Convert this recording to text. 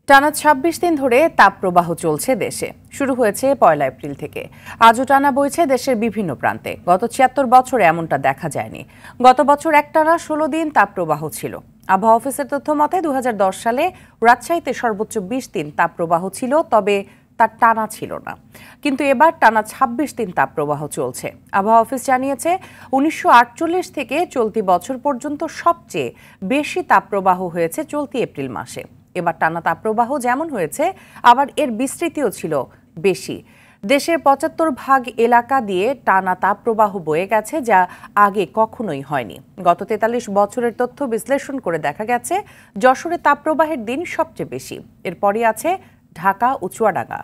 টানা ২৬ দিন ধরে তাপপ্রবাহ চলছে দেশে। শুরু হয়েছে ১ এপ্রিল থেকে। আজও টানা বইছে দেশের বিভিন্ন প্রান্তে। গত ৭৬ বছরে এমনটা দেখা যায়নি। গত বছর একটানা ১৬ দিন তাপপ্রবাহ ছিল। আবহাওয়া অফিসের তথ্য মতে ২০১০ সালে রাজশাহীতে সর্বোচ্চ ২০ দিন তাপপ্রবাহ ছিল, তবে তার টানা ছিল না। কিন্তু এবার টানা ২৬ দিন তাপপ্রবাহ চলছে। আবহাওয়া অফিস জানিয়েছে ১৯৪৮ থেকে চলতি বছর পর্যন্ত সবচেয়ে বেশি তাপপ্রবাহ হয়েছে চলতি এপ্রিল মাসে। এবার টানা তাপপ্রবাহ যেমন হয়েছে, আবার এর বিস্তৃতিও ছিল বেশি। দেশের ৭৫ ভাগ এলাকা দিয়ে টানা তাপপ্রবাহ বয়ে গেছে, যা আগে কখনোই হয়নি। গত ৪৩ বছরের তথ্য বিশ্লেষণ করে দেখা গেছে যশোরে তাপপ্রবাহের দিন সবচেয়ে বেশি, এরপরই আছে ঢাকা ও চুয়াডাঙ্গা।